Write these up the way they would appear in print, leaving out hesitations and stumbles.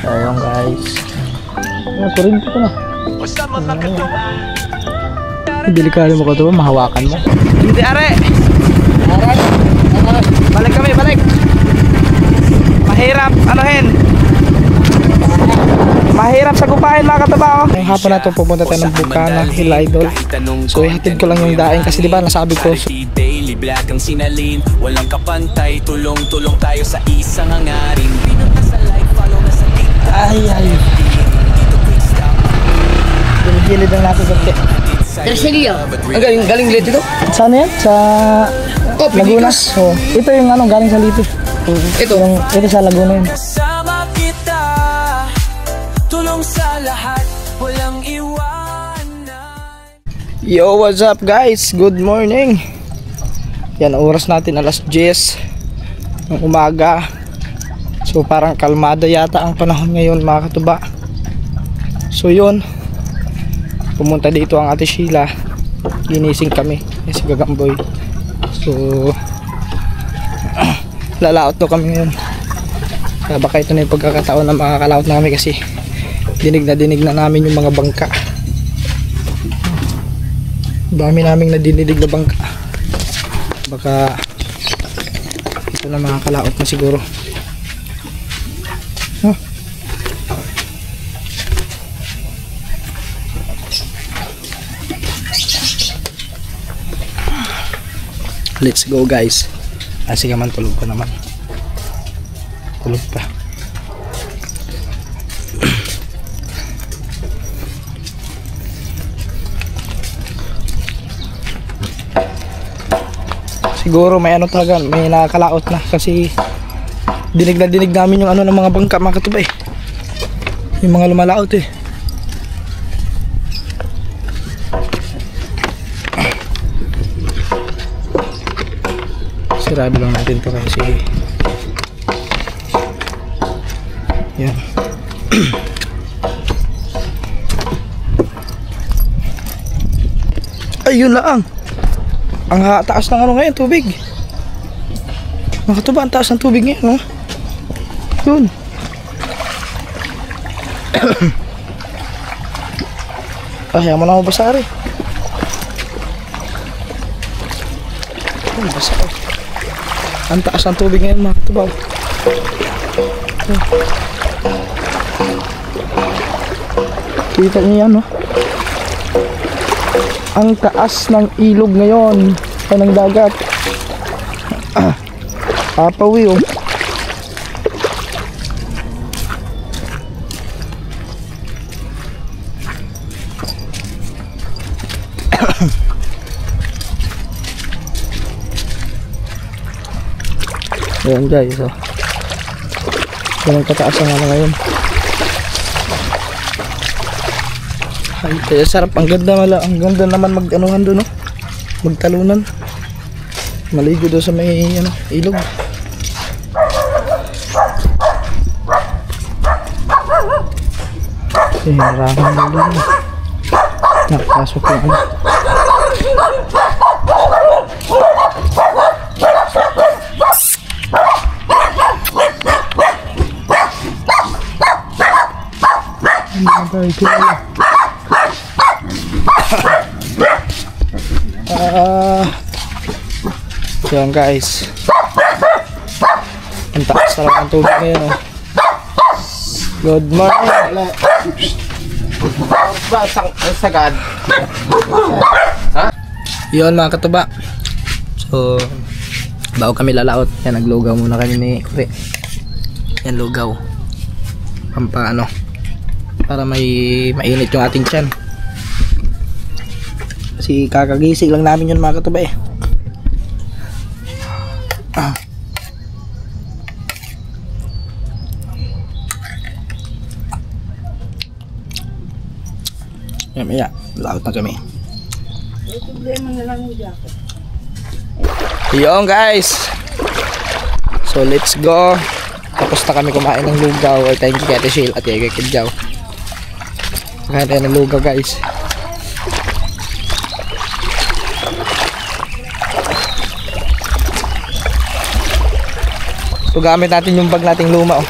Ayun guys. Kurinto ko na. Delikado mo ko ito, mahawakan mo. Hindi are. Balik kami, balik. Mahirap, anuhin. Mahirap sagupahin mga katabaho. Ngayong hapon na ito pupunta tayo ng Bukana Hill Idol. So hatid ko lang yung daing kasi diba nasabi ko. Daily vlog ang sinalin, walang kapantay, tulong-tulong tayo sa isang hangarin. Pinunta sa like, follow na sa TikTok. Ay. Gilid lang natin konti. Tercerio. Ang galing Leyte ito? Saan yan? Sa Laguna. So, ito yung ano galing sa Leyte. Ito sa Laguna yun. Kasama kita, tulong sa lahat, walang iwanan. Yo, what's up guys? Good morning. Yan, oras natin alas 10 ng umaga. So parang kalmada yata ang panahon ngayon mga katuba. So yun, pumunta dito ang Ate Sheila. Ginising kami si Gagamboy. So lalaot to kami ngayon. Baka ito na yung pagkakataon na makakalaot na kami kasi dinig na namin yung mga bangka. Dami naming nadinidig na bangka. Baka ito na makakalaot na siguro. Let's go guys. Sige man, tulog pa naman. Tulog pa. Siguro may ano talaga, may nakakalaot na kasi dinig namin yung ano ng mga bangka mga katuba eh. Yung mga lumalaot eh. Sirado lang natin to kasi yan. Ayun lang. Ang taas ng ano ngayon, tubig. Nakatuba, ang taas ng tubig ngayon, no? Yun. Ayaw mo na ako basari. Basa ko. Ang taas ng tubig ngayon mga katubaw. Kita niyo yan, no? Ang taas ng ilog ngayon ay ng dagat. Apawi, oh. Ayan guys, oh. Yan ang kataas ang ano ngayon. Ay, kaya sarap, ang ganda naman mag-anuhan doon, no? Magtalunan. Maligo doon sa may ano, ilog. Maraming ilog. Nakapasok yung ano. Yan guys, ang taas na lang ang tubig ngayon, oh. Good morning. Sagad. Yun mga katuba. So bago kami lalaot, yan, naglugaw muna kami ni Kure. Yan, lugaw pampaano para may mainit yung ating tiyan kasi kakagising lang namin yun mga katuba eh. Maya, laot na kami. May problema na lang yung jacket. Yun guys, so let's go. Tapos na kami kumain ng lugaw. Thank you kay Ate Sheila at kay Kidjaw. Kaya tayo ng lugaw guys. So gamit natin yung bag nating luma, oh.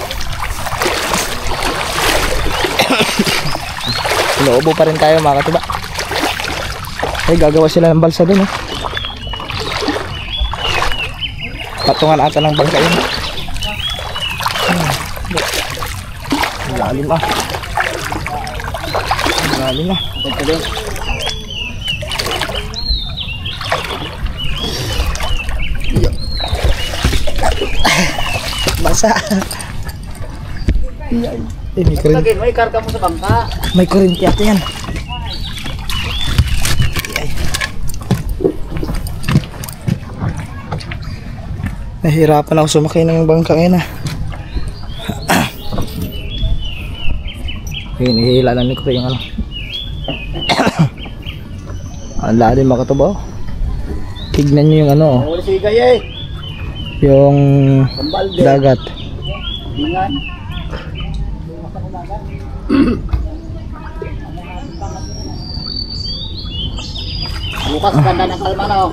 Inuubo pa rin tayo mga katuba. Ay, gagawa sila ng balsa dun, oh. Patungan ata ng bangka yun. Lalim ah. Lalim ah. Basa. May kuryente. May karga mo sa bangka. May kuryente ata yan. Nahirapan ako sumakay ng bangka ngayon ah. Hinihila lang ni Kuya yung ano. Ang lalim mga katuba. Tignan nyo yung ano, Wala si Gay eh. yung dagat. Mangan. Bukas ganda ng kalma na oh.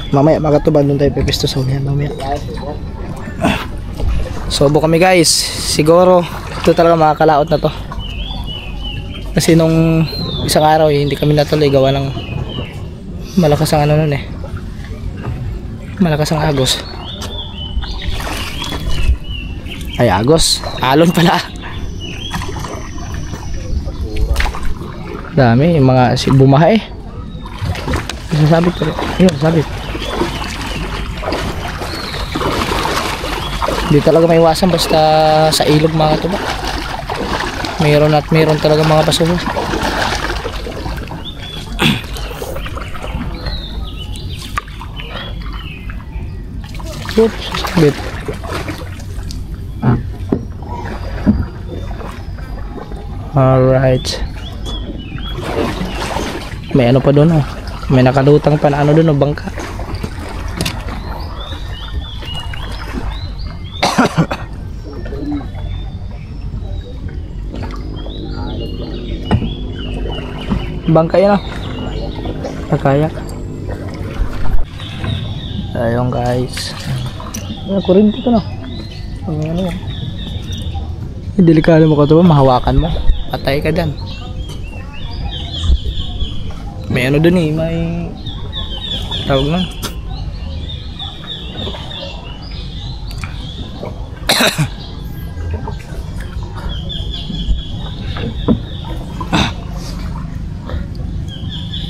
Mamaya mga katuba, doon tayo pipisto sa ulihan mamaya. Sobo kami guys. Siguro ito talaga makakalaot na to. Kasi nung isang araw hindi kami natuloy gawa ng malakas ang ano nun eh. Malakas ang agos. Ay agos. Alon pala. Dami yung mga bumaha eh. Sasabit pa rin. Yun, sabit. Hindi talaga may iwasan basta sa ilog mga katuba. Mayroon at mayroon talaga mga basura. Oops, sabit. Alright. May ano pa doon oh. May nakalutang pa na ano doon oh, bangka. Bangka yan ah. Nakayak. Ayun guys. Kuryente ito na. Ano yan? Delikado mo ka ito ba? Mahawakan mo. Patay ka dyan. May ano dun eh. May tawag na.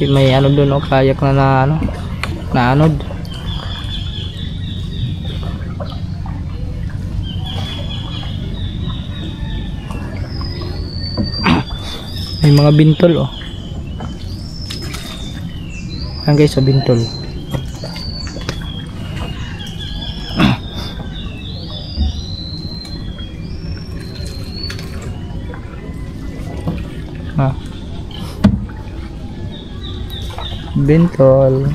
May ano dun oh, kayak na ano, na anod. May mga bintol oh. Yan guys sa bintol. Ah. Bintol.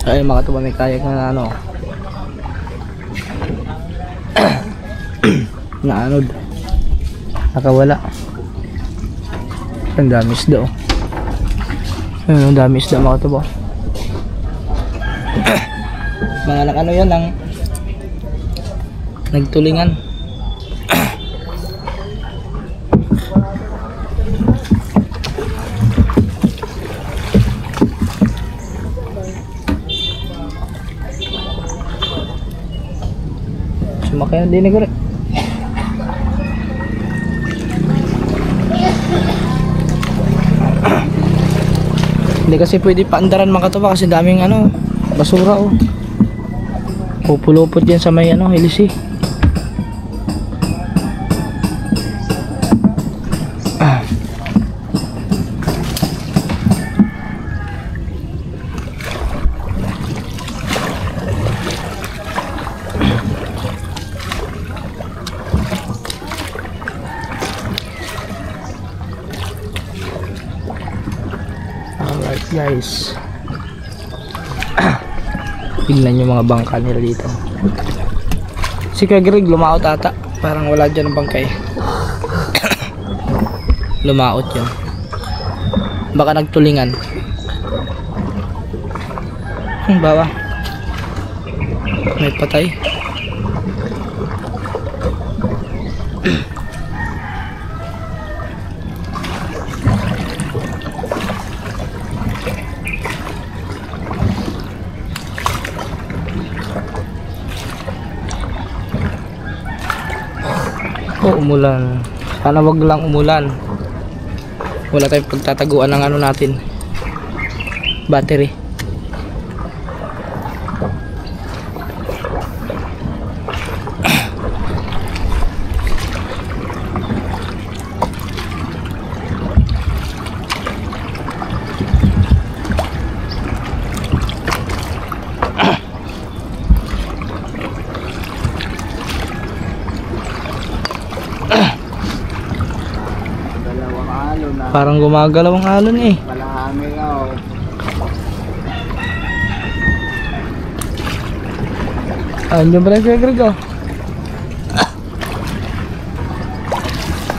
Ay mga tuba may kayak na ano. Na anod. Nakawala. Ang dami isda oh. Ang dami isda mga tuba. Mga ano yan ang nagtulingan. Sumakay na din ko rin. Hindi kasi pwede paandaran mga katuba kasi daming ano basura oh. Pupulupot yan sa may ano, hilisi. Alright guys. Tignan yung mga bangka nila dito. Si Kuya Greg lumaot ata. Parang wala dyan ang bangkay. Lumaot yun. Baka nagtulingan. Bawa. May patay. Oh, umulan. Sana wag lang umulan. Wala tayong pagtataguan ng ano natin. Battery. Dalawang alon na. Parang gumagalaw ang alon eh. Malahangin na oh. Andiyan pala si Greg oh.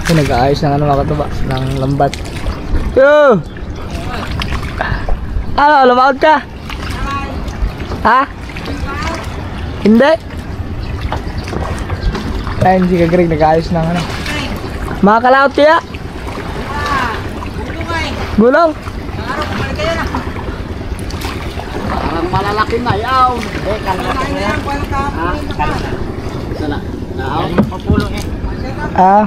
Nag-aayos ng ano mga katuba, ng lambat. Yo! Ano, lumakad ka? Ha? Hindi? Ayun si Greg nag-aayos ng ano. Mga kalaot kaya? Gulong? Parang malalaki na yaw. Kalaki na yan. Sana. Naaw. Papulong eh. Ah.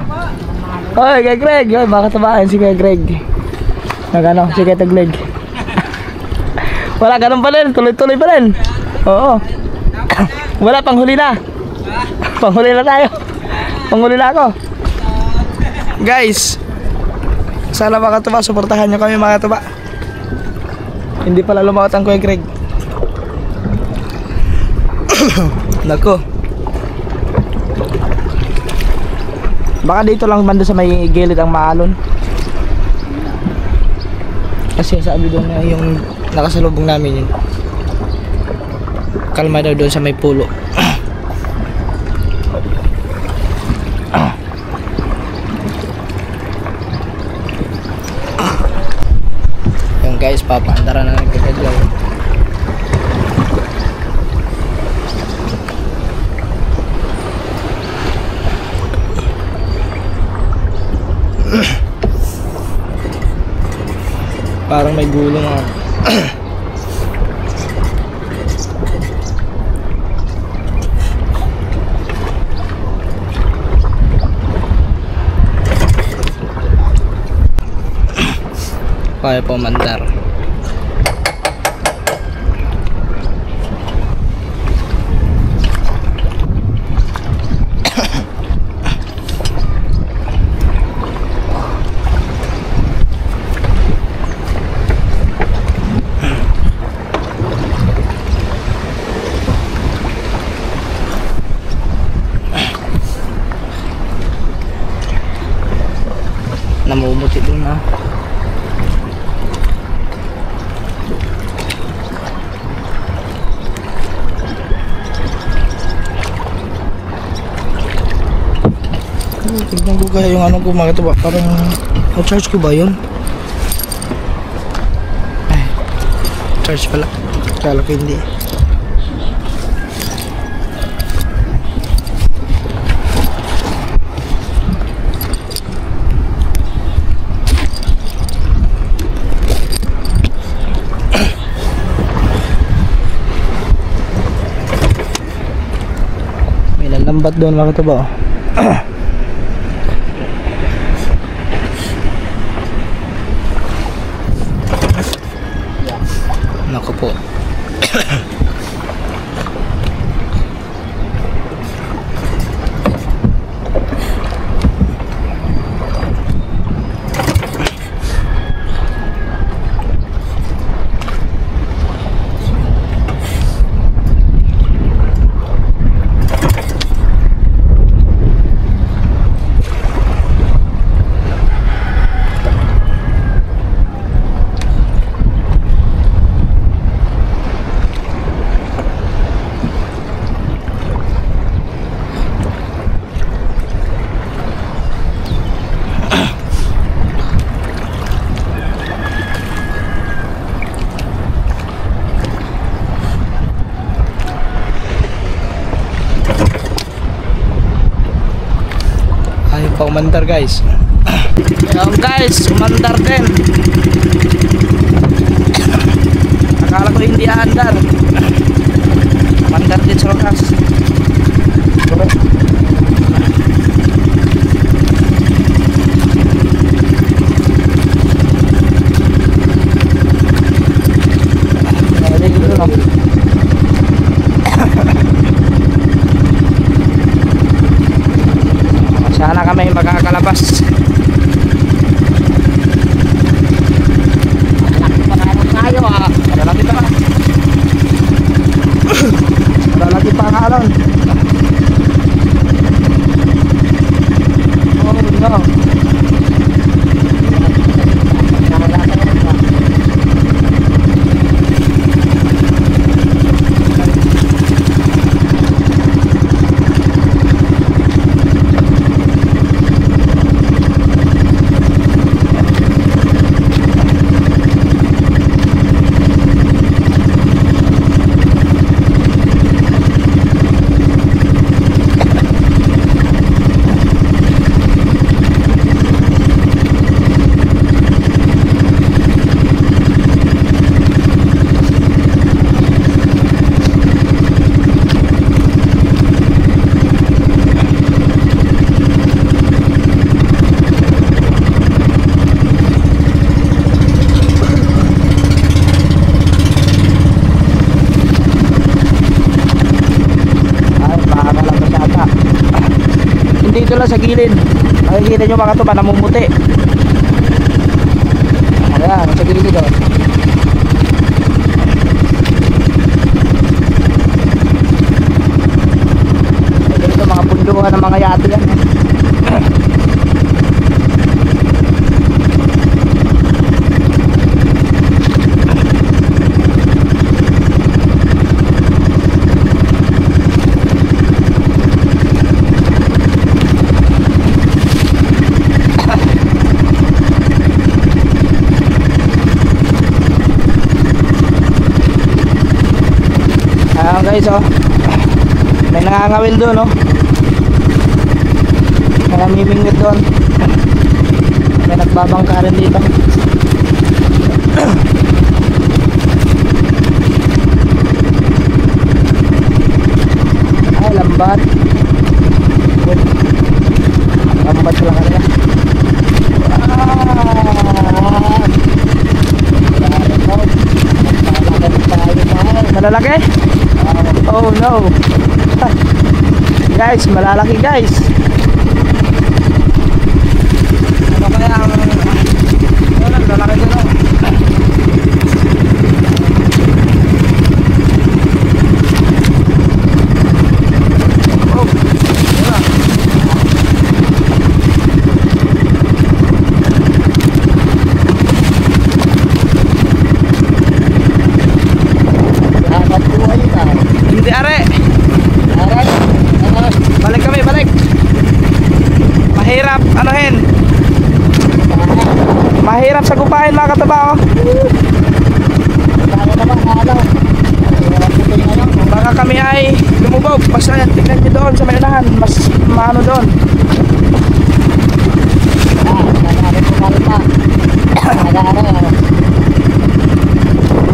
Oy, kay Greg. Oy, mga katubahan si kay Greg. Nagano, si kay Greg. Wala, ganun pa rin. Tuloy-tuloy pa rin. Oo. Wala, panghuli na. Panghuli na tayo. Panghuli na ako. Guys, sana mga katuba, suportahan nyo kami mga katuba. Hindi pala lumaot ang Kuya Greg. Nako. Baka dito lang banda sa may gilid ang maalon. Kasi sabi doon na yung nakasalubong namin yun. Kalma daw doon sa may pulo. Yung guys, papaandara na nagkakadlaw. Parang may gulong ah. Kaya po mandar. Namumuti dun ah. Tignan ko kaya yung ano ko mga katuba. Parang na-charge ko ba yun? Ay, charge pala. Kala ko hindi. May lalambat doon mga katuba. Naku po. pa umandar guys. Ayan guys, umandar din. Akala ko hindi aandar. Umandar din sa wakas. Sana kami makakalabas. Tayo ah. Malalaki pa. Malalaki pa ang alon. Oh no. Dito lang sa gilid. Makikita nyo mga tuba, namumuti. Ayan, sa gilid o. Dito mga punduhan ng mga yate yan. Ayan guys oh. May nangangawil doon oh. May namimingwit doon. May nagbabangka rin dito. Ay lambat. Lambat lang kanila. Malalaki? Oh no. Guys, malalaki guys. Ano kaya ang lalaki dito? Oh, diba? Hindi are. Balik kami, balik. Mahirap anuhin. Mahirap sagupahin mga katabaho. Baka kami ay lumubog. Basta tignan nyo doon sa may unahan. Mas maano doon.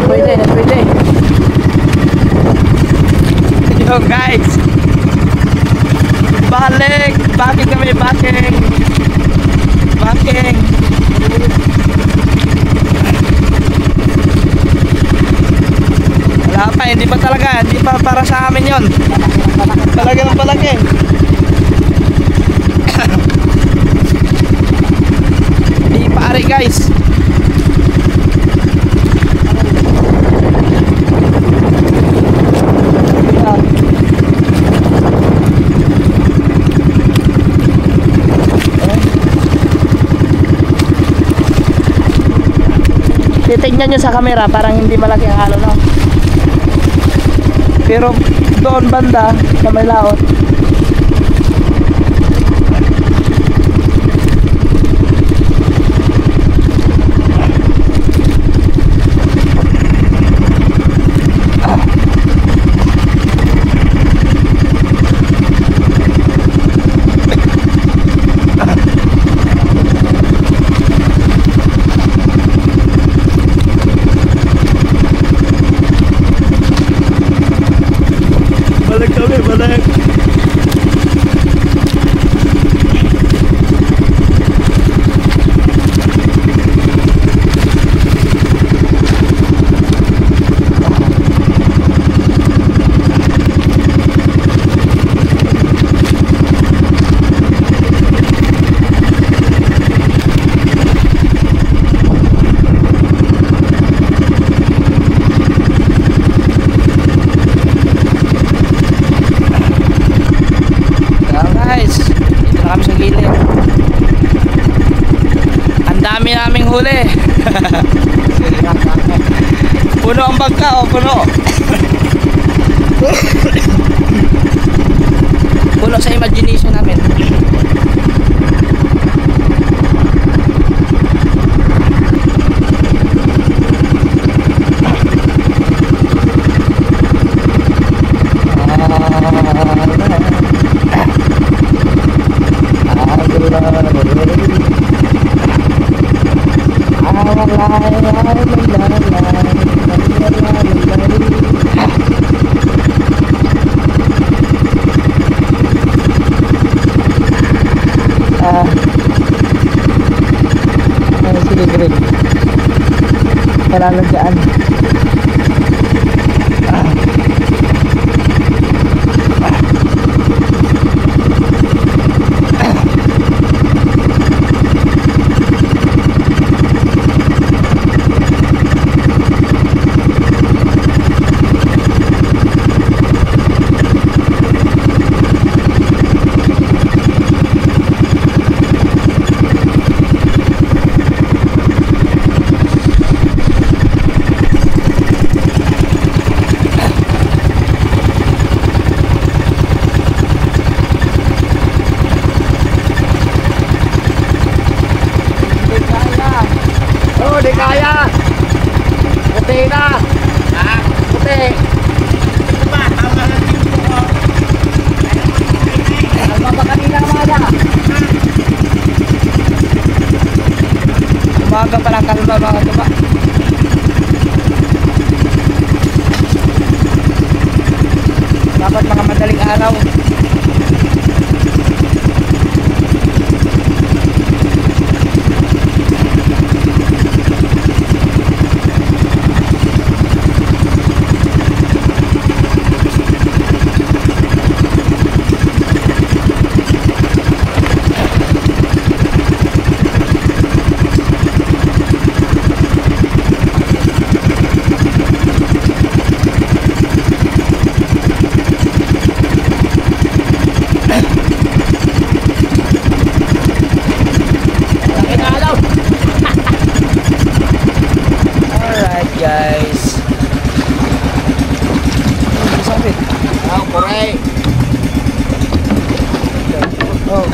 Pwede, pwede. Yo guys, balik, backing kami, backing. Wala pa, hindi pa talaga, hindi pa para sa amin yon. Talagang palaki. Hindi pa ari guys. Titignan nyo sa camera, parang hindi malaki ang halo no? Pero doon banda sa may laot ang bangka o puno. Puno sa imagination namin. Sige, Greg. Kailangan dyan. Di kaya. Puti na. Ha? Puti. Kalma ba kanina mga? Umaga pa lang kalma mga tuba. Dapat mga madaling araw. Guys, sakit. Oh, kuray. Oh.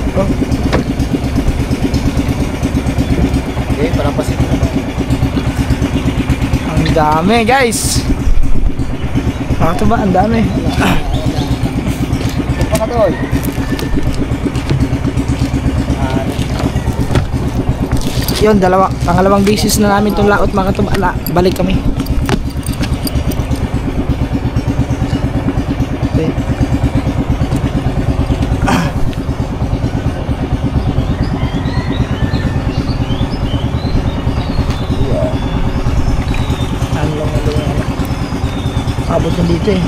Okay, parapasin mo naman. Ang dami guys. Ito ba? Ang dami. Ito pa ka doon. Yun, pangalawang beses na namin itong laot mga tuba. Balik kami. Okay. Ano. Abot na dito eh.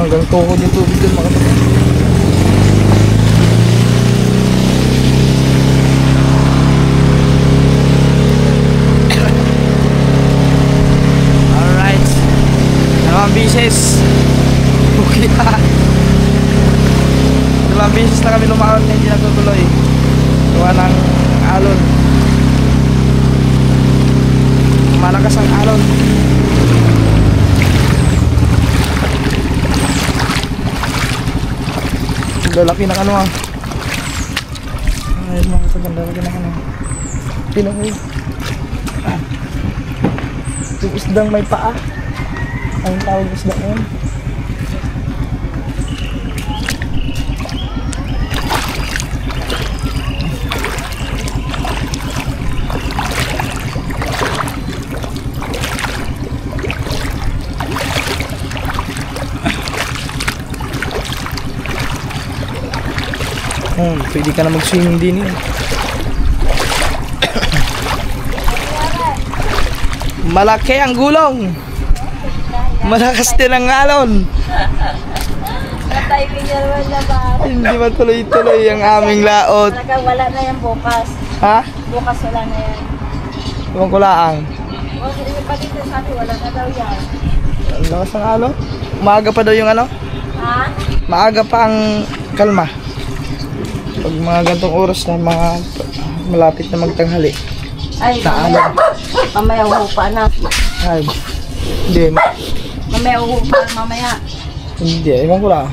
Hanggang tuhod yung tubig dun mga tuba. Alright, dalawang bisis. Okay na. Dalawang bisis na kami lumaon na hindi natutuloy. Gawa ng alon. Malakas ang alon. Lalaki ng ano ah. Ayun mga kaganda, lalaki ng ano. Pinoy. Yung isdang may paa. Ang tawag isdang yun. Pwede ka na mag-swimming din yun. Malaki ang gulong. Malakas din ang alon. Natay naman na ba? Hindi matuloy-tuloy ang aming laot. Talagang wala na yan bukas. Ha? Bukas wala na yan. Ewan ko lang. O, sige pa dito sabi, wala na daw yan. Ang lakas ng alon. Maaga pa daw yung ano? Ha? Maaga pa ang kalma. Pag mga gantong oras na mga malapit na magtanghali. Ay, Naalon. mamaya uhupa na. Ay. Hindi. Mamaya uhupa, mamaya. Hindi. Ewan ko lang.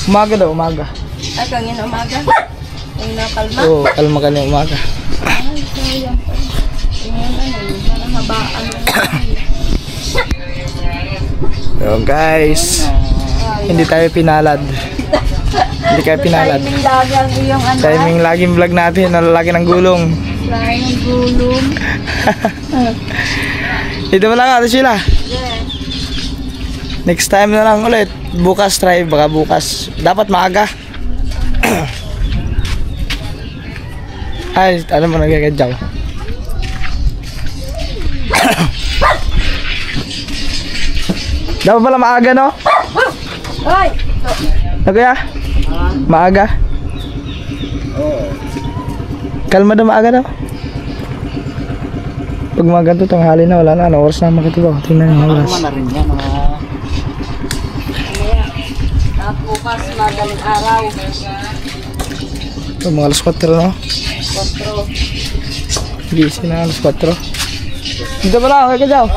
Umaga daw, umaga. Ay, kangin umaga. Yung nakalma. Oo, kalma ka na umaga. Ay, sayang pa. Tingnan parang habaan na. So guys, hindi tayo pinalad. Hindi kayo pinalad. Timing lagi ang iyong ano. Timing laging vlog natin, nalalaki ng gulong. Lagi ng gulong. Dito mo lang ate Sheila. Yeah. Next time na lang ulit. Bukas try, baka bukas. Dapat maaga. Ay, ano mo nagkakadyaw? Dapat pala maaga, no? Hoy! Ano kaya? Maaga? Kalma daw maaga daw. Pag mga ganito tanghali na, wala na. Ano oras na makatibaw? Tingnan niyo yung oras. na rin yan. Mamaya. At bukas, madaling araw. So, mga alas 4, no? 4. Gising na alas 4. Dito pala, okay ka dyaw?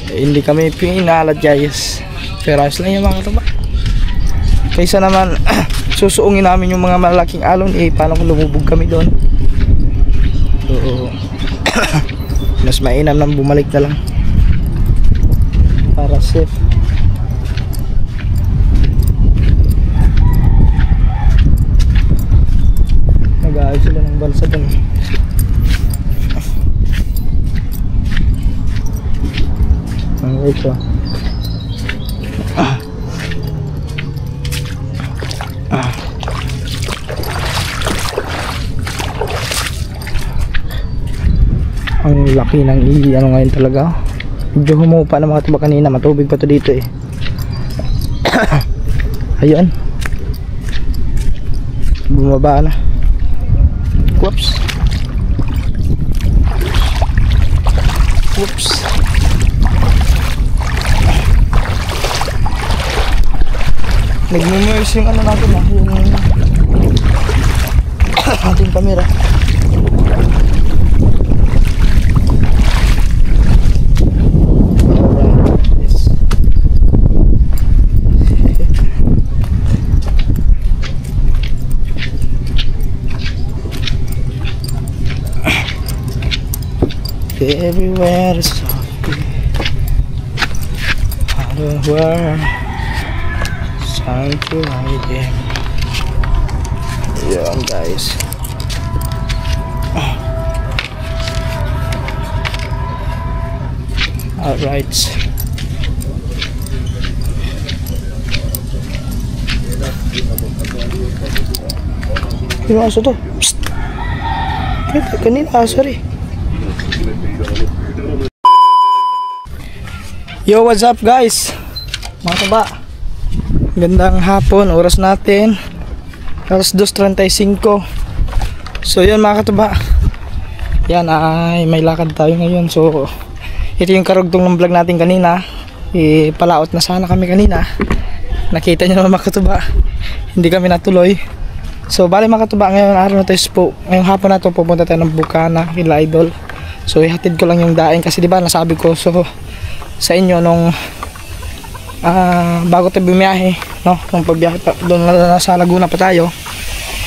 Hindi kami pinalad, guys. Pero ayos lang yung mga katuba. Kaysa naman, susuungin namin yung mga malaking alon, paano kung lumubog kami doon? So, mas mainam nang bumalik na lang. Para safe. Nag-aayos sila ng balsa doon. Ito. Ang laki ng ano ngayon talaga. Medyo humupa na mga tuba kanina. Matubig pa to dito eh. Ayun. Bumaba na. Whoops. Whoops. Nagme-merge yung ano natin yung ating camera. Everywhere is softly. I don't wear. Time to ride them. Yan guys. Alright. Yung aso to. Psst. Kanina sorry. Yo, what's up guys? Mga kaba. Gandang hapon, oras natin alas 2:35. So yun mga katuba, yan ay may lakad tayo ngayon. So ito yung karugtong ng vlog natin kanina. Palaot na sana kami kanina. Nakita nyo naman mga katuba, hindi kami natuloy. So bali mga katuba, ngayon araw na tayo po, ngayong hapon na to pupunta tayo ng Bukana kila Idol. So ihatid ko lang yung daing kasi diba nasabi ko so sa inyo nung bago tayo bumiyahe, no? Nung pagbiyahe pa, doon na sa Laguna pa tayo,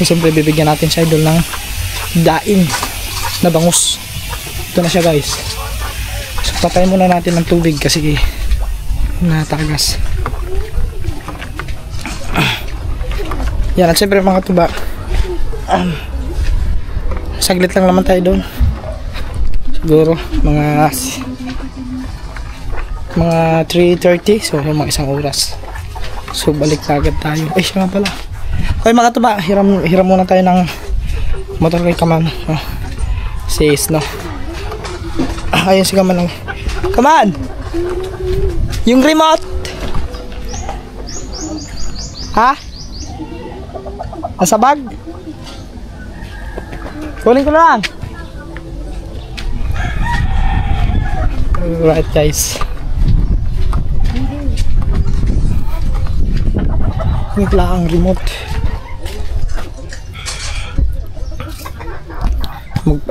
siyempre bibigyan natin sa Idol ng daing na bangus. Ito na siya guys. So patay muna natin ng tubig kasi natagas. Yan, at siyempre mga tuba, saglit lang naman tayo doon. Siguro mga 3:30, so mga isang oras. So balik agad tayo. Ay siya nga pala. Okay mga tuba, hiram muna tayo ng motor kay Kaman. Si Ace, no? Ayun si Kaman. Kaman! Yung remote! Ha? Nasa bag? Kunin ko lang. Alright guys. Ngitla ang remote.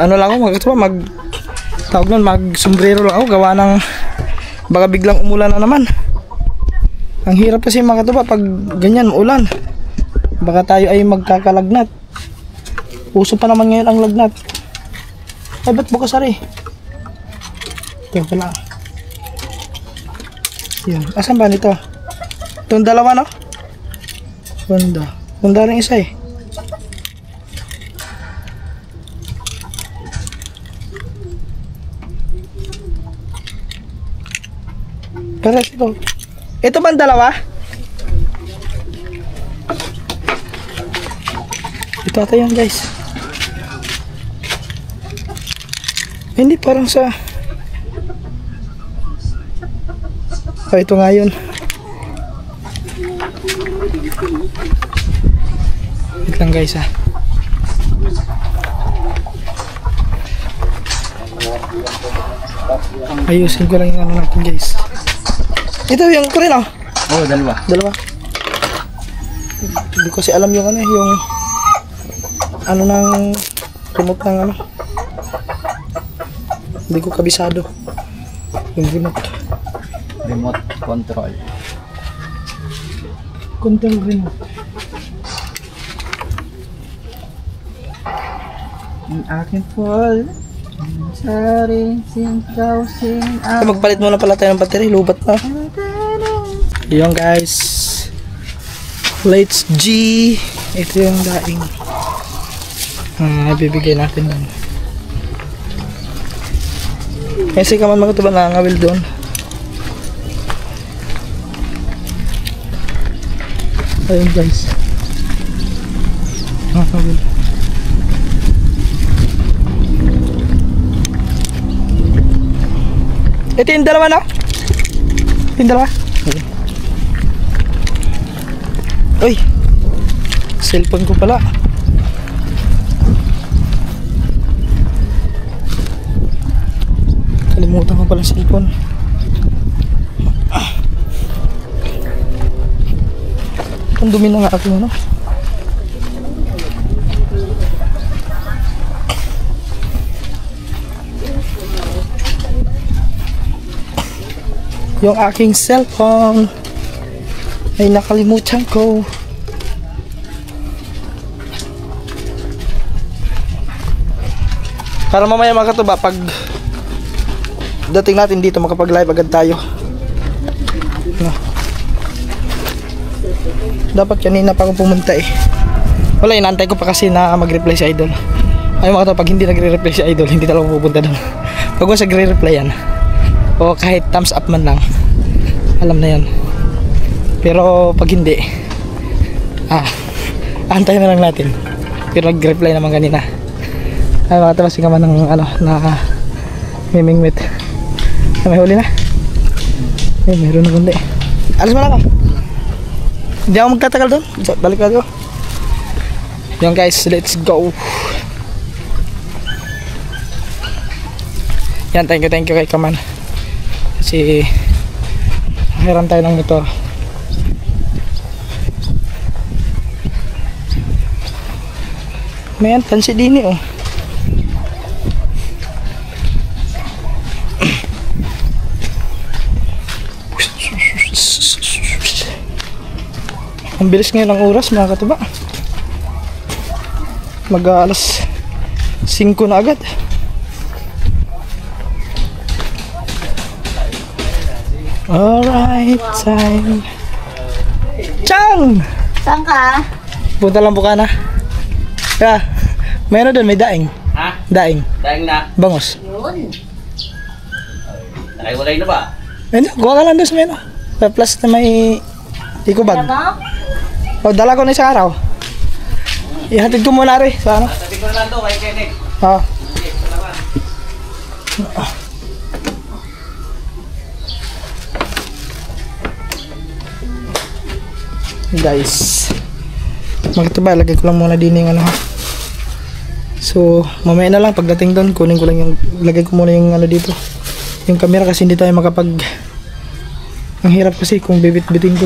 Ano lang ako, tawag nun, mag-sombrero lang ako, gawa ng baka biglang umulan na naman. Ang hirap kasi mga katuba pag ganyan ulan, baka tayo ay magkakalagnat. Uso pa naman ngayon ang lagnat. Ay ba't bukas ari? Tingnan pala. Yan, asan ba nito? Itong dalawa no? Ganda rin isa eh. Pero ito ba ang dalawa? Ito ata yan guys. Hindi parang sa ito nga yun. Wait lang guys ha. Ayusin ko lang yung ano natin guys. Ito yung ko rin oh. Oo, dalawa. Hindi ko kasi alam yung ano, yung ano ng remote ng ano. Hindi ko kabisado. Yung Remote control. Control remote. Ang aking fall. Sorry, singaw, Magpalit muna pala tayo ng battery, lubat na. Yung guys, plates G. Ito yung daing bibigay natin lang. Kasi ka man magtuba na ngawil doon. Ayun guys, ngawil. Ito yung dalawa no? Yung dalawa? Uy, cellphone ko pala. Kalimutan ko pala cellphone. Ang dumi na nga aking ano. Yung aking cellphone ay nakalimutan ko. Para mamaya mga katuba, pag dating natin dito makapag live agad tayo. No. Dapat kanina pa ako pumunta eh. Wala, inaantay ko pa kasi na mag-reply si Idol. Ay mga katuba, pag hindi nagre-reply si Idol, hindi talaga pupunta doon. Pag wala nagre-reply yan, o kahit thumbs up man lang, alam na yan. Pero pag hindi, antayin na lang natin. Pero nag-reply naman kanina. Ay mga tabas ka man ng ano, na mimingwit. May huli na. Ay meron na kundi. Alas mo lang ako. Hindi ako magtatagal doon. Balik ako. Yan guys, let's go. Yan, thank you kay Kaman. Kasi hiram tayo ng motor. May tansi din eh oh. Ang bilis ngayon ang oras mga katuba. Mag-alas 5 na agad. Alright, time. Chang! Saan ka? Punta lang buka na. Yeah. Mayroon doon, may daing. Ha? Daing. Daing na. Bangos. Yun. Nakaiwalay na ba? Ayun, kuha ka lang doon sa meno. Plus na may ikubag. Ano? O, dala ko na isang araw. Ihatid ko muna rin sa ano. Sabi ko na lang to kay Kenneth. Oo. Sige, salamat. Guys, magkatuba, lagay ko lang muna din yung ano ha. So mamaya na lang pagdating doon, kunin ko lang yung, lagay ko muna yung ano dito, yung camera kasi hindi tayo makapag, ang hirap kasi kung bibit-bitin ko.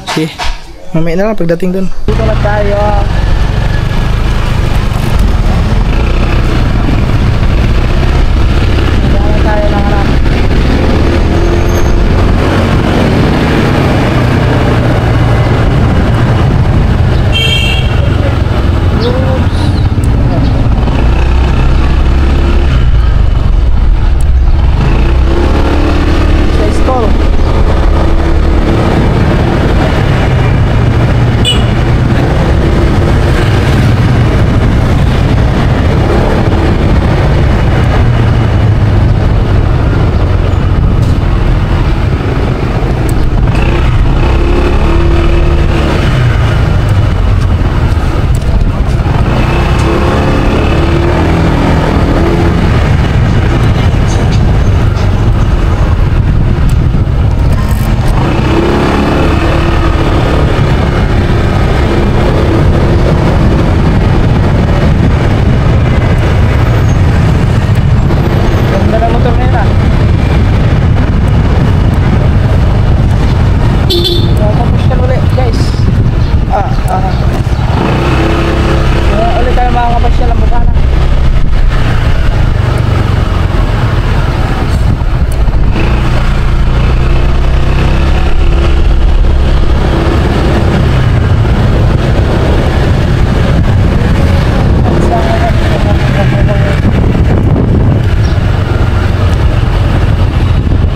Okay, mamaya na lang pagdating dun. Dito na tayo. Tayo ng harap.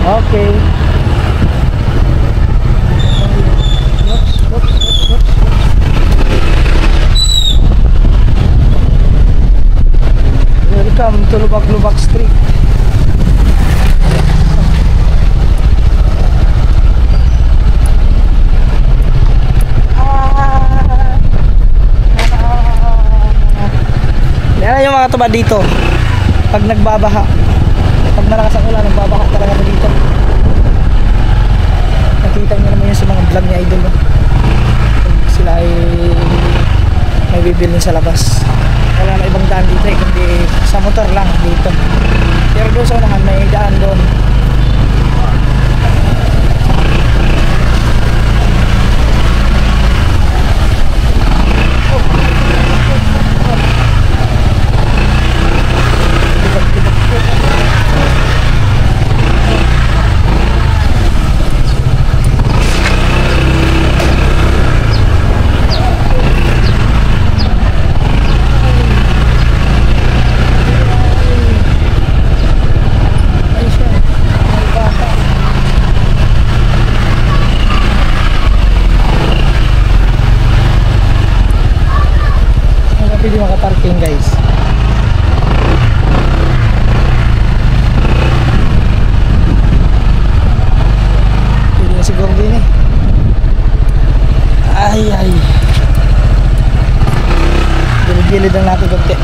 Okay. Welcome to Lubak-Lubak Street. Yan yung mga tuba dito. Pag nagbabaha, pag malakas ang ulan, nagbabaha talaga dito. Nakita nyo naman yun sa mga vlog ni Idol. Sila ay may bibilin sa labas. Wala na ibang daan dito kundi sa motor lang dito. Pero doon sa unahan may daan doon. Pwede makaparking guys. Pwede na siguro din eh. Ay. Gilid-gilid lang natin konti.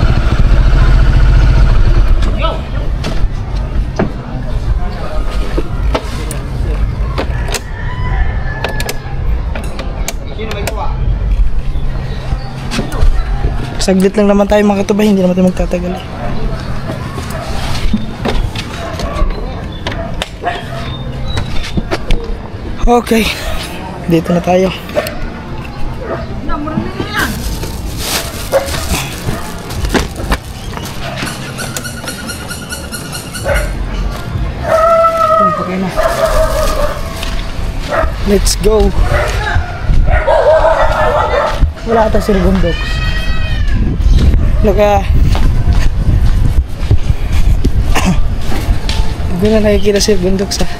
Saglit lang naman tayo mga katubay, hindi naman tayo magtatagal eh. Okay, dito na tayo. Okay na. Let's go. Wala ata si Bundoks. Hindi na nakikita si Bundoks ha.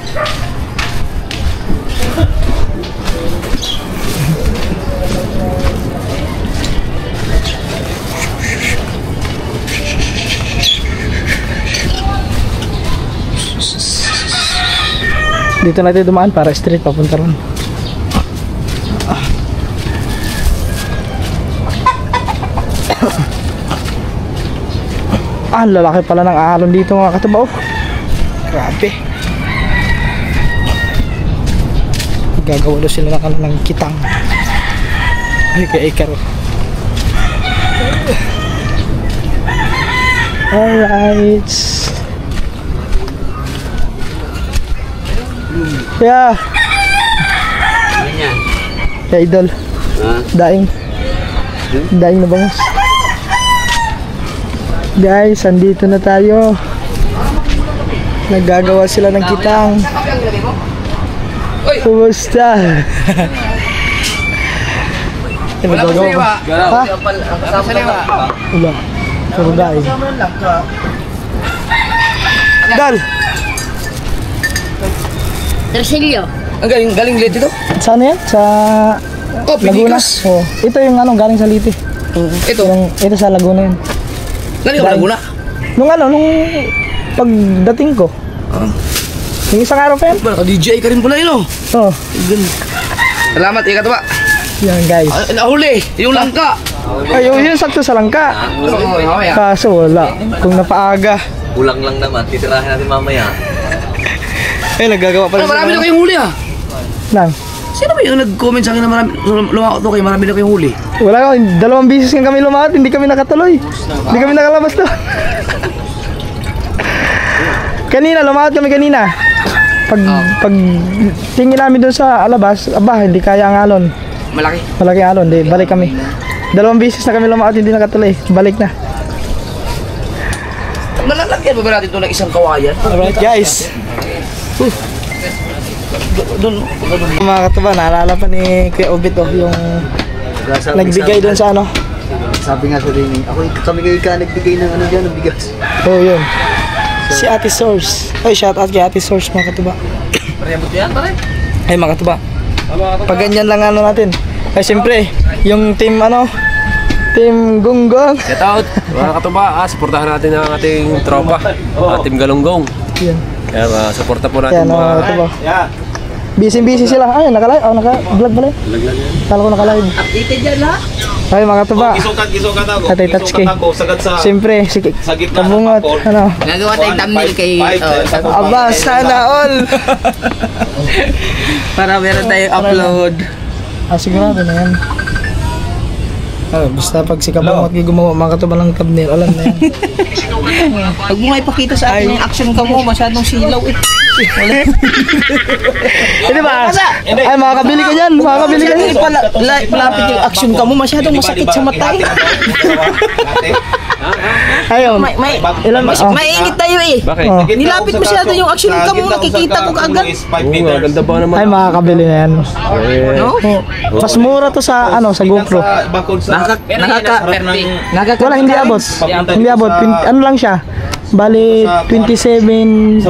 Dito natin dumaan para straight papunta ron. Ah, lalaki pala ng alon dito mga katabaw. Grabe. Gagawa daw sila ng kitang. Ay, kay Ikaro. Alright. Yeah. Ya idol. Daing. Daing na bangus. Guys, andito na tayo. Naggagawa sila ng kitang. Kumusta? Nagagawa ba? Ha? Wala. Puro daing. Dal! Tersilio. Ang galing late ito. Saan yan? Sa Laguna? Oh. Ito yung ano, galing sa Liti. Ito sa Laguna yun. Galing ka Laguna? Nung pagdating ko. Yung isang araw pa yan. Naka-DJ ka rin pala yun, oh. Oh. Salamat, ikat ba? Yan guys. Nahuli, yung langka. Ay, yun sakto sa langka. Kaso wala. Kung napaaga. Kulang lang naman, titirahin natin mamaya. Eh, nagagawa pa rin. Marami na kayong huli, ah. Lang. Sino ba yung nag-comment sa akin na marami, lumakot to kayo, marami na kayong huli? Wala ko. 2 bisis nga kami lumakot. Hindi kami nakatuloy. Hindi kami nakalabas to. Kanina, lumakot kami kanina. Pag tingin namin doon sa alabas, hindi kaya ang alon. Malaki alon, di balik kami. 2 bisis na kami lumakot, hindi nakatuloy. Balik na. Nalalagyan ba ba natin ito ng isang kawayan? Alright guys. Doon. Mga katuba, naalala pa ni Kuya Obit yung nagbigay doon sa ano. Sabi nga sa rin, kami kayo ka nagbigay ng ano dyan, ng bigas. Oh yun. Si Ate Source. Ay, shout out kay Ate Source mga katuba. Ay mga katuba. Pag ganyan lang ano natin. Ay siyempre, yung team ano, Team Gonggong. Shout out mga katuba, supportahan natin ang ating tropa, Team Galunggong. Yan. Kaya suporta po natin Yan mga katuba. Busy sila. Ay, naka-live. Oh, naka-vlog pala. Kala ko naka-live. Updated yan lahat. Ay mga katuba. Gisukat ako. Atay touch kay. Siyempre, si Kabungot. Ano? Gagawa tayong thumbnail kay... Aba, sana all. para meron tayong upload. Sigurado na yan. Basta pag si Kabungot gumawa mga katuba ng thumbnail, alam na yan. Pag mo nga ipakita sa akin yung action ka mo, masyadong silaw eh. Hindi ba? Ay, makakabili ka dyan. Makakabili ka dyan. Malapit yung action ka mo, masyadong masakit sa mata eh. Ayun. Mainit tayo eh. Bakit? Oh. Nilapit masyado yung action ka mo, nakikita ko kaagad. Oo, ganda pa naman. Ay, makakabili na yan. No? Mas mura to sa ano, sa GoPro. Wala, hindi abot. Hindi abot. Ano lang siya? Bali, 27,990.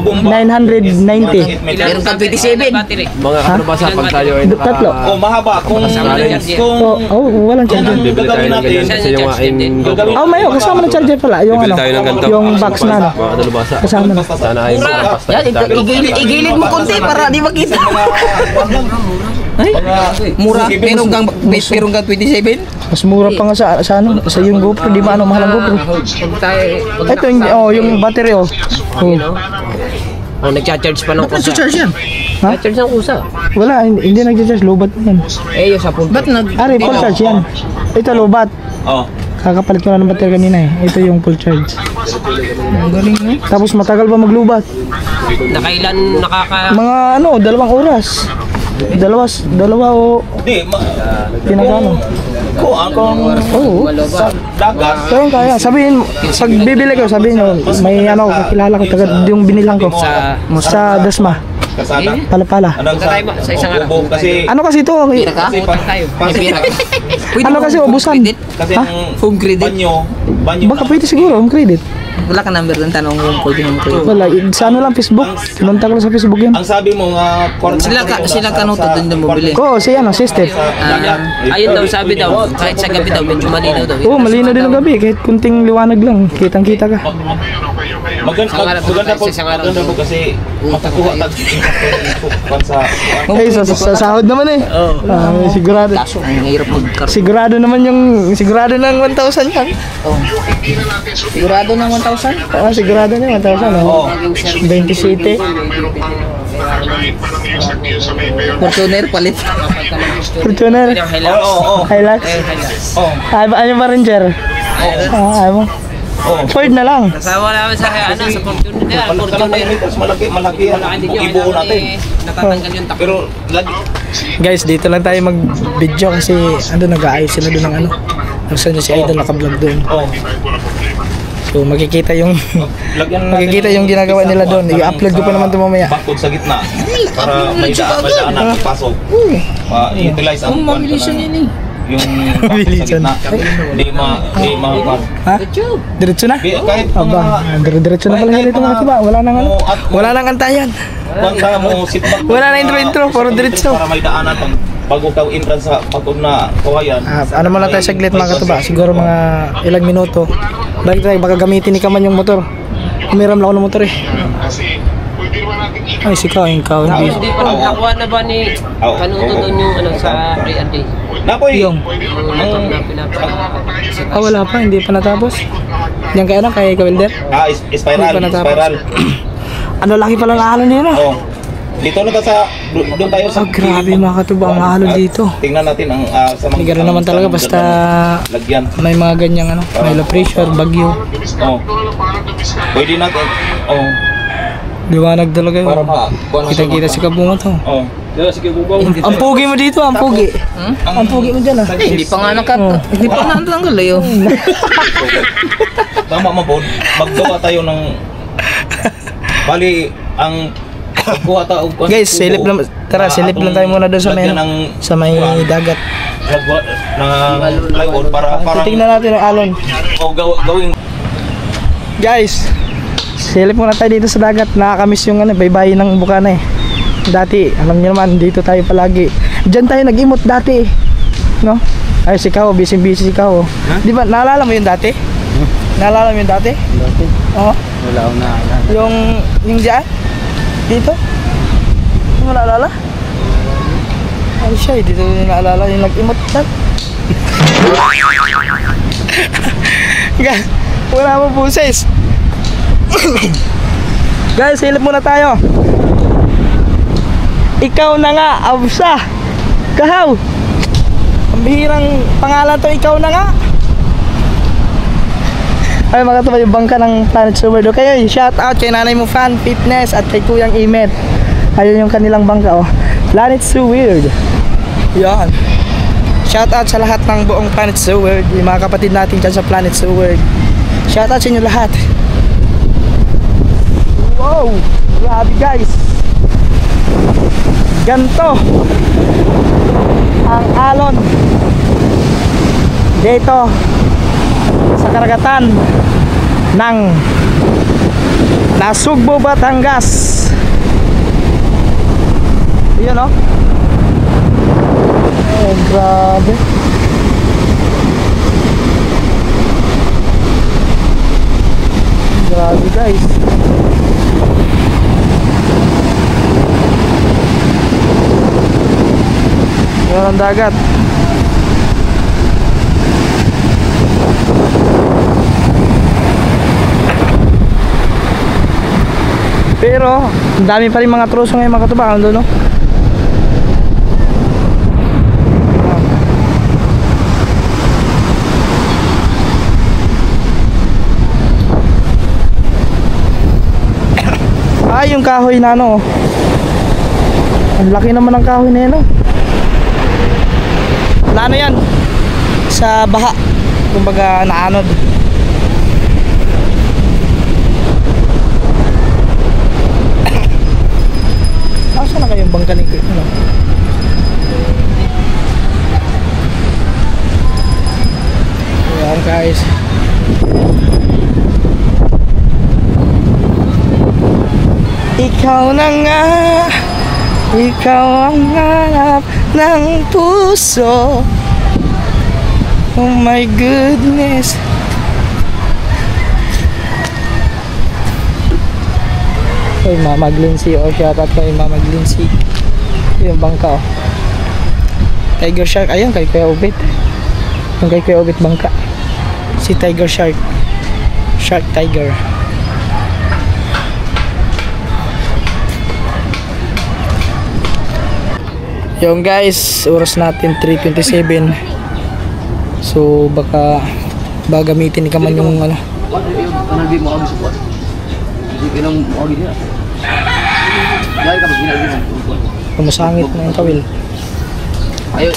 Meron kang 27. Mga kalabasa pag tayo ay Tatlo. mahaba. Kung Walang charger. bibili tayo ng ganyan kasi yung aking GoPro. Oh, mayo, kasama ng charger pala. Yung Bibili ano, tayo ng ganito. yung box na ano. Mga kalabasa. Kasama na. Sana ay makapas Yan, tayo. igilid mo konti para di makita. Ay, mura. Meron kang 27? Mas mura pa nga sa ano, sa yung GoPro. Di ba ano, mahal ang GoPro? Ito yung battery oh. Oh, nag-charge pa ng kusa. Nag-charge yan. Ha? Nag-charge ng kusa. Wala, hindi nag-charge. Lobat na yan. Eh, yung sa phone. Ba't Ari, full charge yan. Ito lobat. Oh. Kakapalit ko na ng battery kanina eh. Ito yung full charge. galing na? Tapos matagal pa maglubat. Nakailan Mga ano, 2 oras. Dalawa o Di, pinagano. Oo. dagat. Kaya sabihin, pag bibili ko, sabihin nyo, may ano, kakilala ko, yung binilang ko. Sa Dasma. Kasada. Pala. Ano sa isang araw. Kasi Ano kasi ito? kasi Ano kasi ubusan? kasi Ha? ang Home credit? banyo Baka pwede siguro, home credit. Wala ka number doon, tanong kung pwede home credit. Wala, sa ano lang, Facebook. Pinunta ko lang sa Facebook yun. ang sabi mo nga Sila kanuto doon din mo bili. Oo, si ano, si Steph. Ayun daw, sabi daw, kahit sa gabi daw, medyo malinaw daw. Oo, malinaw din ang gabi. Kahit kunting liwanag lang, kitang-kita ka. maganda po kasi makakuha sa Ay, sa sahod naman eh. Sigurado. Kaso, ang hirap mag-car. Sigurado naman sigurado ng 1,000 yan. Sigurado ng 1,000? Sigurado na 1,000. Oh. 27. Fortuner, palit. Fortuner. Hilux. Ano ba Ranger? Ayaw mo? Ford na lang. Kasama namin sa ano, sa Fortuner. Fortuner. Malaki ang ibuo natin. Natatanggal yung takbo. Pero lagi Guys, dito lang tayo mag-video kasi nag-aayos sila doon ng ano. Nakasama si Idol naka-vlog doon. So makikita yung ginagawa nila doon. I-upload ko pa naman ito mamaya. Bakod sa gitna para may daan na pasok. Utilize ang mabilisan yun yung bakod sa gitna. Hindi Ha? Diretso na? Kahit Aba, diretso na pala dito mga tiba. Wala nang ano. Wala nang antayan. Bangka mo sit back. Wala na intro, puro diretso. Para may daanan pang bago ka entrance sa pagod na kawayan. Ano mo lang tayo saglit mga katuba. Siguro mga ilang minuto. Balik tayo, baka gamitin ni Kaman yung motor. Umiram lang ako ng motor eh. Ay, sikaw yung kaw. Hindi pa nakuha na ba ni Kanuto doon yung ano sa pre-ante? Napoy! Yung. Wala pa, hindi pa natapos. Diyan kaya na, kay Kawilder. Spiral. Hindi pa natapos. Spiral. Ano, laki pala ng alon nila. Oh. Dito na sa doon tayo sa Grabe mga katuba, ang alon dito. Tingnan natin ang sa mga Hindi gano'n naman talaga, basta lagyan. may mga ganyang ano, may low pressure, bagyo. Oh. Pwede natin. Oh. Liwanag talaga yun. Para ma. Kita-kita si Kabungo to. Oh. Ang pugi mo dito, ang pugi. Ang pugi mo dyan ah. Hindi pa nga hindi pa nga natanggal eh. Tama mo, maggawa tayo ng bali ang pagkuha tayo. Guys, silip lang, tara, silip lang tayo muna doon sa may dagat. Na plywood para Titingnan natin ang alon. gawing Guys, silip muna tayo dito sa dagat. Nakakamiss yung ano, baybayin ng Bukana eh. Dati, alam niyo naman, dito tayo palagi. Diyan tayo nag-imot dati. No? Ay, si Kao, busy si Kao. Di ba, naalala mo yun dati? Naalala mo yun dati? Dati? Oo. Wala akong naalala. Yung diyan? Dito? Hindi mo naalala? Ay siya, dito yung naalala yung nag-imot lang. Guys, wala mo buses. Guys, silip muna tayo. Ikaw na nga, Absa. Kahaw. Ang bihirang pangalan to, ikaw na nga. Ay mga tuba, yung bangka ng Planet Seward. Okay, shout out kay nanay mo fan fitness at kay kuyang Imet. Ayun yung kanilang bangka oh. Planet Seward. Yan. Shout out sa lahat ng buong Planet Seward. Yung mga kapatid natin dyan sa Planet Seward. Shout out sa inyo lahat. Wow, grabe guys. Ganto ang alon dito sa karagatan ng Nasugbo, Batangas. Yun o. Oh, grabe. Grabe guys. Yan ang dagat. Pero ang dami pa rin mga troso ngayon mga katubakan doon no? Ay, yung kahoy na ano. Ang laki naman ng kahoy na yan no? Na ano yan? Sa baha. Kumbaga naanod. Asa na kayong bangka ni ano? Ayan guys. Ikaw na nga, ikaw ang hanap ng puso. Oh my goodness. Ay, Mama Glincy. O, shout out kay Mama Glincy. Yung bangka, oh. Tiger Shark. Ayun, kay Kuya Ubit. Yung kay Kuya Ubit bangka. Si Tiger Shark. Shark Tiger. Yung guys, oras natin 3:27. So, baka gamitin ni Kaman yung ano, Kanang di mo agi sa kuwan. Hindi kinang mo agi dia. Dahil ka ginagi mo. Kumasangit na yung kawil. Ayun.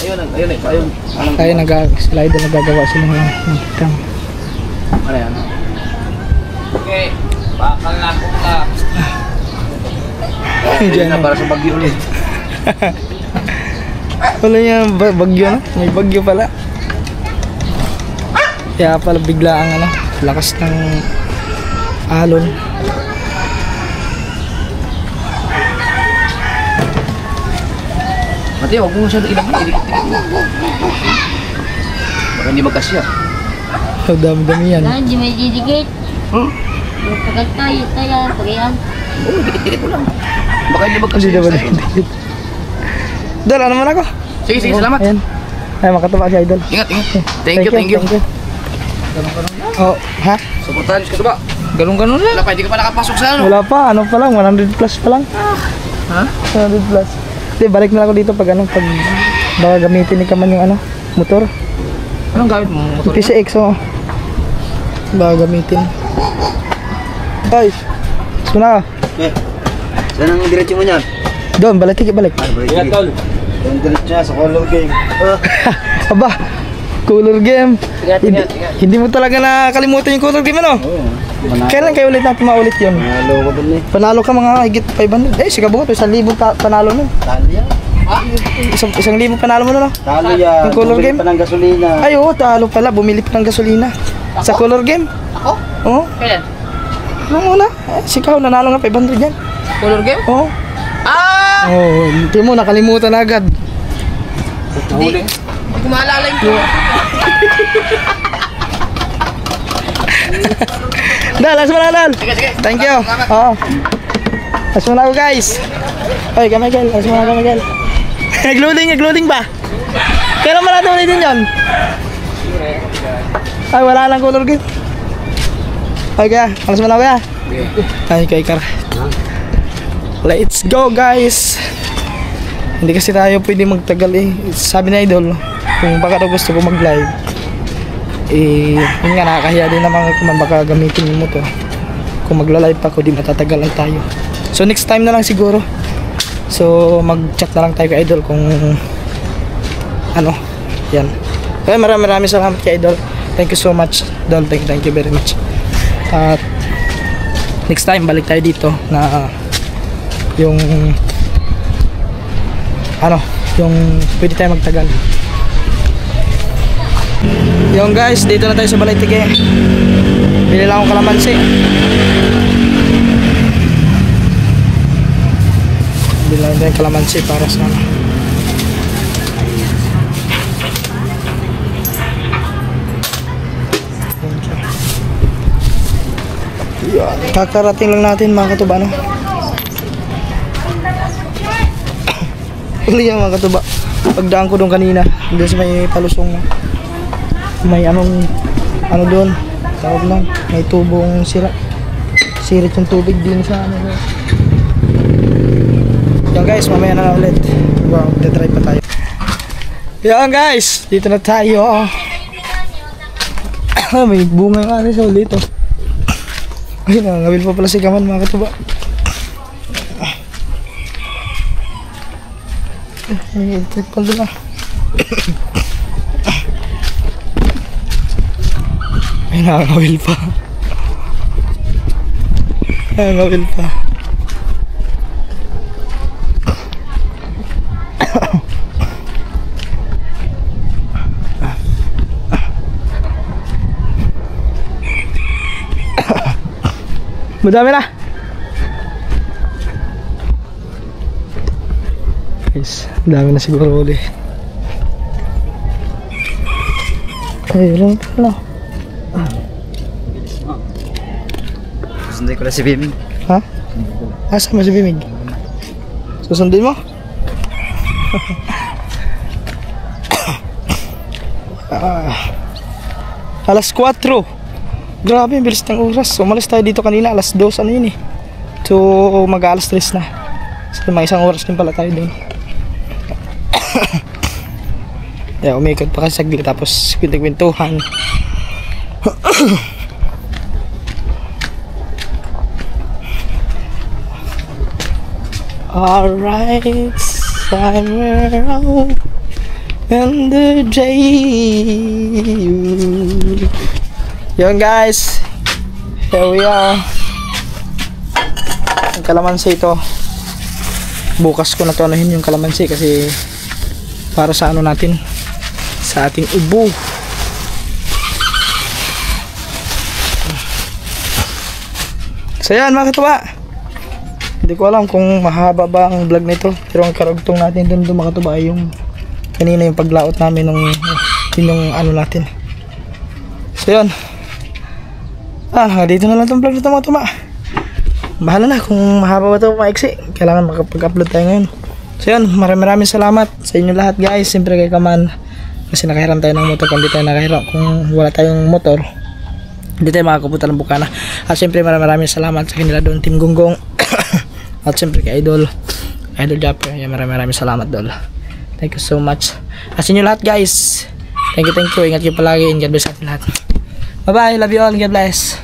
Kaya nag-slide na nagagawa sila ng tikam. Ano yan? Okay, bakal na ako ka. Diyan na para sa bagyo ulit. Wala niya bagyo na. May bagyo pala. Kaya pala bigla ang lakas ng alon. Mati, huwag mo siya ilagay. Baka hindi magkasya. Oh, dami-dami yan. Hindi may didikit. Pagkat tayo, pag-iyan. Oo, dikit-dikit mo lang. Baka hindi magkasya. Hindi naman dikit. Idol, ano man ako? Sige, salamat. Ayan. Ay, makatuwa si Idol. Ingat. Thank you. Oh, ha? Suportahan ka ba? Ganun lang. Wala pa, hindi ka pa nakapasok sa ano. Wala pa, ano pa lang, 100 plus pa lang. Ha? 100 plus. Hindi, balik na ako dito pag pag baka gamitin ni Kaman yung motor. Anong gamit mo? Motor? PCX, oh. Baka gamitin. Ay, suna ka. Saan ang diretso mo niyan? Doon, balik. Ingat, tol. Yung diretso niya sa color game. Aba, color game. Ingat. Hindi mo talaga nakakalimutan yung color game, ano? Kailan kayo ulit natin maulit yun? Panalo ko dun eh. Panalo ka mga higit 500. Eh, sigabuhat, 1,000 panalo nun. Talo yan. 1,000 panalo mo nun, no? Talo yan. Yung color game? Pa ng gasolina. Ay, oo, talo pala. Bumili pa ng gasolina. Sa color game. Ako? Oo. Kailan? Nung una. Si Kao, nanalo nga 500 yan. Color game? Oo. Ah! Oo, hindi mo nakalimutan agad. Hindi ko maalala yung Dal, alas mo na, Dal. Thank you. Oo. Alas mo na ako, guys. Oy, Kamigel. Alas mo na, Kamigel. Nag-loading ba? Kailan mo natin ulitin yun? Ay, wala lang color game. Ay, kaya. Alas mo na, kaya. Ay, kay Kar. Let's go, guys. Hindi kasi tayo pwede magtagal eh. Sabi na Idol, kung baka daw gusto ko mag-live, yun nga, nakakahiya din naman kung baka gamitin yung motor. Kung magla-live pa ako, di matatagalan tayo. So next time na lang siguro. So mag-chat na lang tayo kay Idol kung yan. Okay, maraming salamat kay Idol. Thank you so much, Idol. Thank you very much. At next time balik tayo dito na yung yung pwede tayo magtagal. Yung guys, dito na tayo sa Balay-Tige. Bili lang akong kalamansi. Bili lang tayo kalamansi para sa kakarating lang natin mga katuba, no? Uli yan mga katuba. Pagdaan ko doon kanina, doon sa may palusong, may ano doon, tawag lang, may tubong sirit yung tubig din sa yan guys, mamaya na ulit. Wow, try pa tayo. Yan guys, dito na tayo. May bunga nga rin sa ulit, oh. Ay, nangawil pa pala si Kaman mga katuba. May electric pa doon, ah. Ay, nakangawil pa. Nakangawil pa. Madami na. Guys, dami na siguro ulit. Ay, lang pala. Susundin ko na si Bimig. Ha? Asa mo si Bimig? Susundin mo? Alas 4. Grabe, bilis ng oras. Umalis tayo dito kanina, alas 2, ano yun eh. So, mag-alas 3 na. So, mga isang oras din pala tayo doon. Yeah, umikot pa kasi saglit, tapos kwintig-kwintuhan. Alright, somewhere out in the day. Yun guys, here we are. Ang kalamansi ito. Bukas ko na to anuhin yung kalamansi kasi para sa ano natin, sa ating ubo. So yan mga katuba, hindi ko alam kung mahaba ba ang vlog nito, pero ang karugtong natin dun mga katuba ay yung kanina yung paglaot namin nung yung ano natin. So yun, dito na lang itong vlog nito mga katuba. Bahala na kung mahaba ba ito maiksi, kailangan makapag-upload tayo ngayon. So yun, maraming salamat sa inyo lahat guys. Siyempre kay Kaman, kasi nakahiram tayo ng motor. Kung di tayo nakahiram, kung wala tayong motor, hindi tayo makakapunta ng Bukana. At siyempre maraming salamat sa kanila doon, Team Gonggong. At siyempre kay Idol Japper, maraming salamat doon. Thank you so much. At sa inyo lahat guys, thank you. Ingat kayo palagi and God bless atin lahat. Bye bye, love you all, God bless.